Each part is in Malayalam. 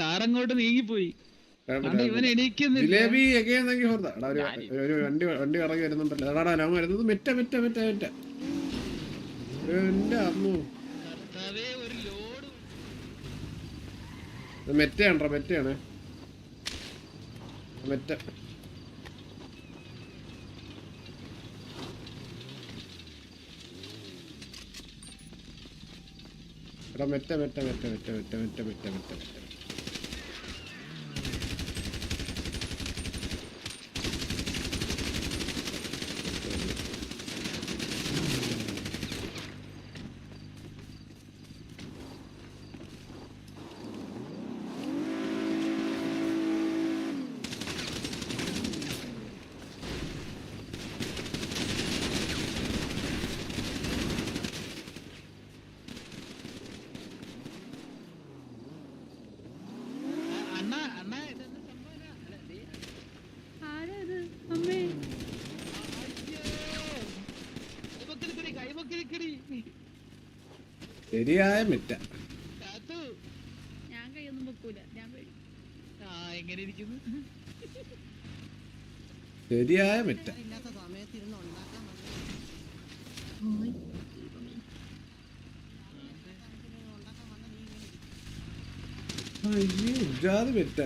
കാറങ്ങോട്ട് നീങ്ങിപ്പോയി. ഇവൻ എണീക്കുന്നില്ല. ജിലേബി ഒരു വണ്ടി ഇറങ്ങി വരുന്നുണ്ടല്ലോ. അതാടാ ഞാൻ വരുന്നത്. മെറ്റ എന്റെ അമ്മു ഒരു ലോഡ് മെറ്റയാണോ? മെറ്റയാണ് മെറ്റ. എടാ മെറ്റ ശരിയായ മെറ്റ. ഞാൻ കൈയൊന്നും വെക്കൂല. ഞാൻ എങ്ങനെ ഇരിക്കുന്നു? ശരിയായ മെറ്റ. ജാതി മെറ്റ.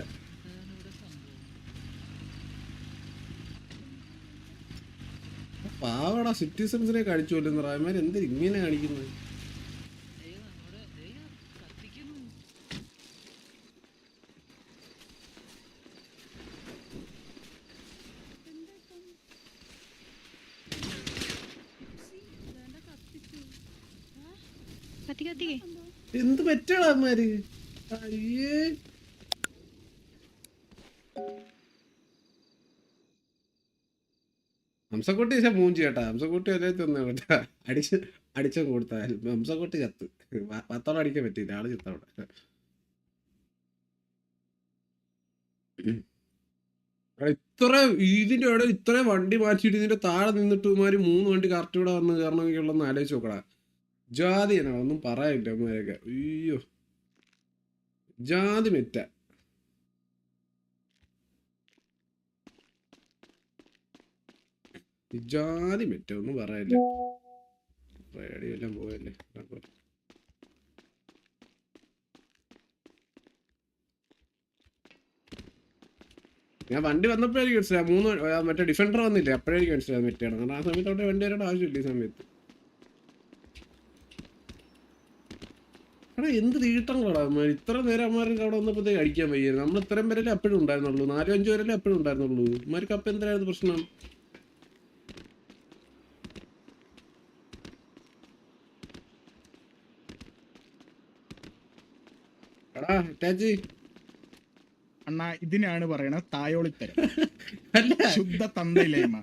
പാവടാ സിറ്റിസൺസിനെ കാണിച്ചു കൊല്ലുന്ന റായ്മാർ എന്ത് ഇങ്ങനെ കാണിക്കുന്നത്? എന്ത് പറ്റാടാ അമ്മമാര്? അയ്യേ ഹംസക്കുട്ടി പക്ഷെ മൂഞ്ചി കേട്ടാ. ഹംസക്കുട്ടി ഒരേ തിന്ന കേട്ടാ. അടിച്ച കൊടുത്താൽ ഹംസക്കുട്ടി ചത്ത്. പത്തോളം അടിക്കാൻ പറ്റിയില്ല. ആള് ചത്തവിടെ. ഇത്ര ഇതിന്റെ ഇവിടെ ഇത്രയും വണ്ടി മാറ്റിയിട്ട് ഇതിന്റെ താഴെ നിന്നിട്ട് ഇമാര് 3 വണ്ടി കറക്റ്റ് ഇവിടെ വന്ന് കയറണമെങ്കിലുള്ളൊന്ന് ആലോചിച്ച് നോക്കടാ. ജാതി എന്നാ ഒന്നും പറയാനില്ല അമ്മമാരൊക്കെ. അയ്യോ ജാതി മെറ്റ. ജാതി മെറ്റ ഒന്നും പറയാനില്ല. റേഡിയോ എല്ലാം പോയല്ലേ. ഞാൻ വണ്ടി വന്നപ്പോഴേക്ക് മനസ്സിലായി. 3 മറ്റേ ഡിഫൻഡർ വന്നില്ലേ, അപ്പോഴേക്ക് മനസ്സിലായത് മെറ്റാണ്. കാരണം ആ സമയത്ത് അവിടെ വണ്ടി വരേണ്ട ആവശ്യമില്ല. ഈ സമയത്ത് എടാ എന്ത് തീട്ടങ്ങളാടാ അമ്മ. ഇത്ര നേരം അമ്മമാർക്ക് അവിടെ വന്നപ്പോഴത്തേക്ക് അടിക്കാൻ വയ്യായിരുന്നു. നമ്മൾ ഇത്രയും പേരല്ലേ എപ്പോഴും ഉണ്ടായിരുന്നുള്ളൂ. 4-5 പേരല്ലേ എപ്പോഴും ഉണ്ടായിരുന്നുള്ളൂ. ഇമാർക്ക് അപ്പം എന്തായിരുന്നു പ്രശ്നം? എടാ ടാച്ചി അണ്ണാ ഇതിനാണ് പറയണത് തായോളിത്തരം. ശുദ്ധ തന്തയില്ലായ്മ.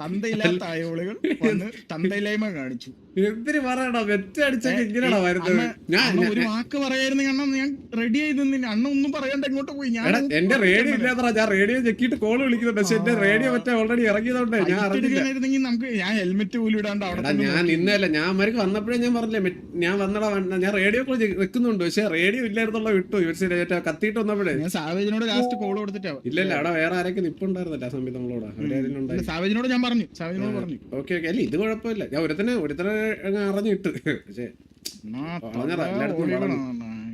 തന്തയില്ലാത്ത തായോളികൾ വന്ന് തന്തയില്ലായ്മ കാണിച്ചു. എന്തിനു പറയണോ? വെറ്റടിച്ചൊക്കെ ഇങ്ങനെയാണോ വരുന്നത്? ഞാൻ ഒരു വാക്ക് പറയായിരുന്നു കാരണം ഞാൻ റെഡി ആയി നിന്നില്ല. അണ്ണ ഒന്നും പറയാണ്ട് എങ്ങോട്ട് പോയി? ഞാൻ എന്റെ റേഡിയോ ഇല്ലാത്ര. ഞാൻ റേഡിയോ ചെക്കിട്ട് കോള് വിളിക്കുന്നുണ്ട്. പക്ഷെ എന്റെ റേഡിയോ മറ്റേ ഓൾറെഡി ഇറങ്ങിയതുകൊണ്ട് ഞാൻ അറിഞ്ഞിരുന്നെങ്കിൽ നമുക്ക് ഞാൻ ഹെൽമെറ്റ് പോലും ഇടാണ്ട് അവിടെ ഞാൻ ഇന്നല്ല ഞാൻ അവർക്ക് വന്നപ്പോഴേ ഞാൻ പറഞ്ഞില്ലേ ഞാൻ വന്നടാ. ഞാൻ റേഡിയോ കോൾ വെക്കുന്നുണ്ട്. പക്ഷെ റേഡിയോ ഇല്ലായിരുന്നുള്ള വിട്ടു. ഇവർ കത്തിയിട്ട് വന്നപ്പോഴേ ഞാൻ സാവേജിനോട് ലാസ്റ്റ് കോൾ കൊടുത്തിട്ടാ. ഇല്ലല്ല അവിടെ വേറെ ആരൊക്കെ നിപ്പുണ്ടായിരുന്നല്ല ആ സമയത്ത് നമ്മളോട്. സാവേജിനോട് ഞാൻ പറഞ്ഞു. സാവേജിനോട് പറഞ്ഞു ഓക്കെ അല്ല ഇത് കുഴപ്പമില്ല. ഞാൻ ഒരുത്തനെ അറിഞ്ഞിട്ട്. പക്ഷെ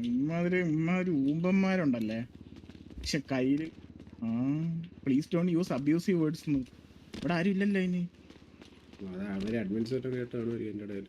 ഇമ്മാതിരി ഊമ്പന്മാരുണ്ടല്ലേ. പക്ഷെ കയ്യില് please don't use abusive words ഇവിടെ ആരും ഇല്ലല്ലോ. ഇനി അവര് അഡ്മിൻസ് കേട്ടാണ് എന്റെ ഇടയിൽ